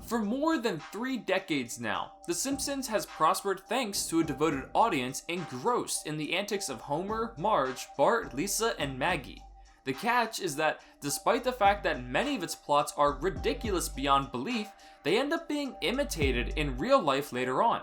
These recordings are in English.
For more than 3 decades now, The Simpsons has prospered thanks to a devoted audience engrossed in the antics of Homer, Marge, Bart, Lisa, and Maggie. The catch is that despite the fact that many of its plots are ridiculous beyond belief, they end up being imitated in real life later on.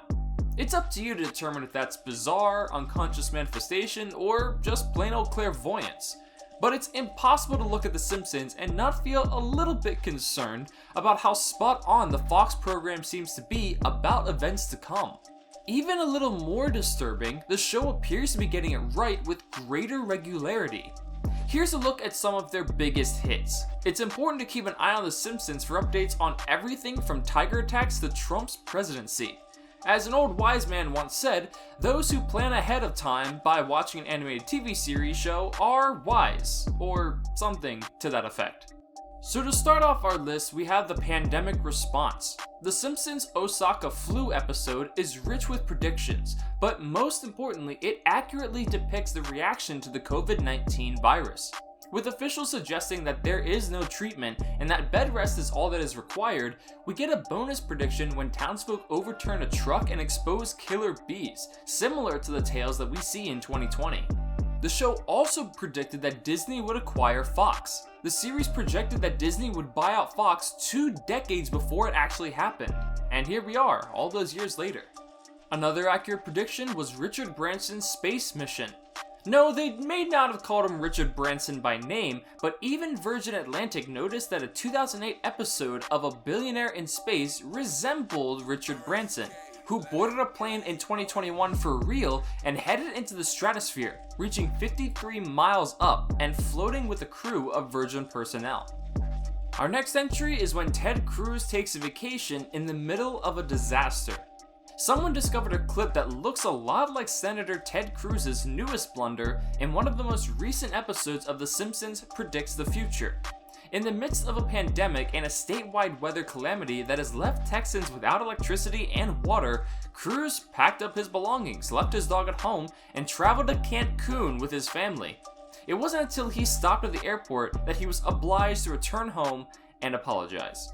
It's up to you to determine if that's bizarre, unconscious manifestation, or just plain old clairvoyance. But it's impossible to look at The Simpsons and not feel a little bit concerned about how spot on the Fox program seems to be about events to come. Even a little more disturbing, the show appears to be getting it right with greater regularity. Here's a look at some of their biggest hits. It's important to keep an eye on The Simpsons for updates on everything from tiger attacks to Trump's presidency. As an old wise man once said, those who plan ahead of time by watching an animated TV series show are wise, or something to that effect. So to start off our list, we have the pandemic response. The Simpsons Osaka flu episode is rich with predictions, but most importantly, it accurately depicts the reaction to the COVID-19 virus. With officials suggesting that there is no treatment and that bed rest is all that is required, we get a bonus prediction when townsfolk overturn a truck and expose killer bees, similar to the tales that we see in 2020. The show also predicted that Disney would acquire Fox. The series projected that Disney would buy out Fox 2 decades before it actually happened, and here we are, all those years later. Another accurate prediction was Richard Branson's space mission. No, they may not have called him Richard Branson by name, but even Virgin Atlantic noticed that a 2008 episode of A Billionaire in Space resembled Richard Branson, who boarded a plane in 2021 for real and headed into the stratosphere, reaching 53 miles up and floating with a crew of Virgin personnel. Our next entry is when Ted Cruz takes a vacation in the middle of a disaster. Someone discovered a clip that looks a lot like Senator Ted Cruz's newest blunder in one of the most recent episodes of The Simpsons Predicts the Future. In the midst of a pandemic and a statewide weather calamity that has left Texans without electricity and water, Cruz packed up his belongings, left his dog at home, and traveled to Cancun with his family. It wasn't until he stopped at the airport that he was obliged to return home and apologize.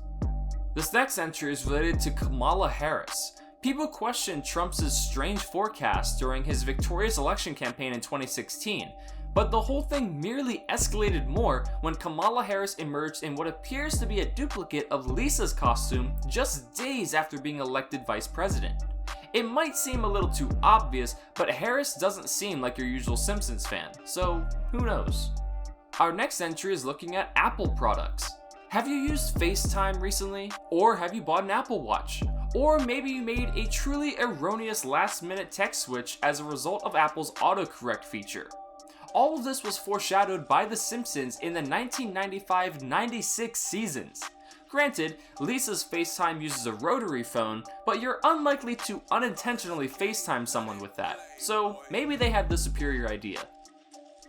This next entry is related to Kamala Harris. People questioned Trump's strange forecast during his victorious election campaign in 2016, but the whole thing merely escalated more when Kamala Harris emerged in what appears to be a duplicate of Lisa's costume just days after being elected vice president. It might seem a little too obvious, but Harris doesn't seem like your usual Simpsons fan, so who knows? Our next entry is looking at Apple products. Have you used FaceTime recently? Or have you bought an Apple Watch? Or maybe you made a truly erroneous last-minute text switch as a result of Apple's autocorrect feature. All of this was foreshadowed by The Simpsons in the 1995-96 seasons. Granted, Lisa's FaceTime uses a rotary phone, but you're unlikely to unintentionally FaceTime someone with that, so maybe they had the superior idea.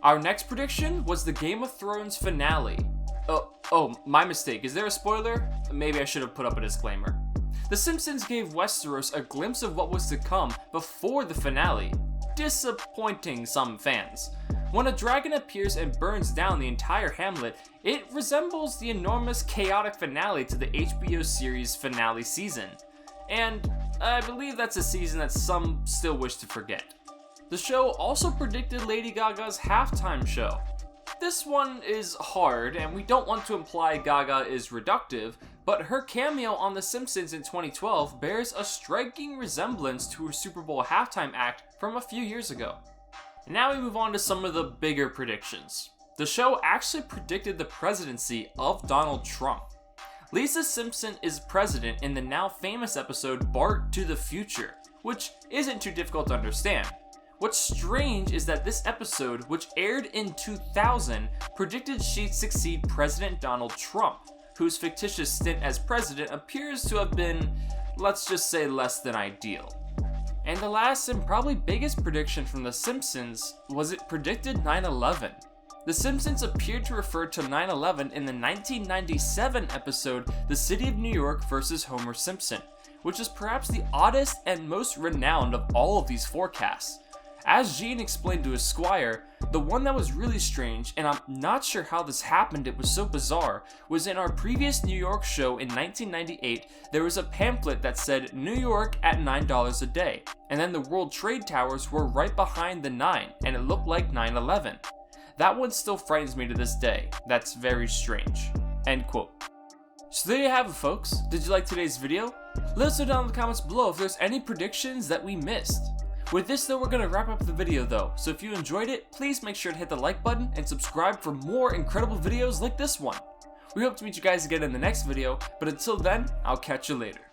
Our next prediction was the Game of Thrones finale. Oh, my mistake. Is there a spoiler? Maybe I should have put up a disclaimer. The Simpsons gave Westeros a glimpse of what was to come before the finale, disappointing some fans. When a dragon appears and burns down the entire hamlet, it resembles the enormous chaotic finale to the HBO series finale season. And I believe that's a season that some still wish to forget. The show also predicted Lady Gaga's halftime show. This one is hard, and we don't want to imply Gaga is reductive, but her cameo on The Simpsons in 2012 bears a striking resemblance to her Super Bowl halftime act from a few years ago. Now we move on to some of the bigger predictions. The show actually predicted the presidency of Donald Trump. Lisa Simpson is president in the now famous episode Bart to the Future, which isn't too difficult to understand. What's strange is that this episode, which aired in 2000, predicted she'd succeed President Donald Trump, whose fictitious stint as president appears to have been, let's just say, less than ideal. And the last and probably biggest prediction from The Simpsons was it predicted 9/11. The Simpsons appeared to refer to 9/11 in the 1997 episode The City of New York vs. Homer Simpson, which is perhaps the oddest and most renowned of all of these forecasts. As Gene explained to his squire, the one that was really strange, and I'm not sure how this happened, it was so bizarre, was in our previous New York show in 1998, there was a pamphlet that said New York at $9 a day, and then the World Trade Towers were right behind the 9, and it looked like 9/11. That one still frightens me to this day. That's very strange. End quote. So there you have it, folks. Did you like today's video? Let us know down in the comments below if there's any predictions that we missed. With this though, we're going to wrap up the video though, so if you enjoyed it, please make sure to hit the like button and subscribe for more incredible videos like this one. We hope to meet you guys again in the next video, but until then, I'll catch you later.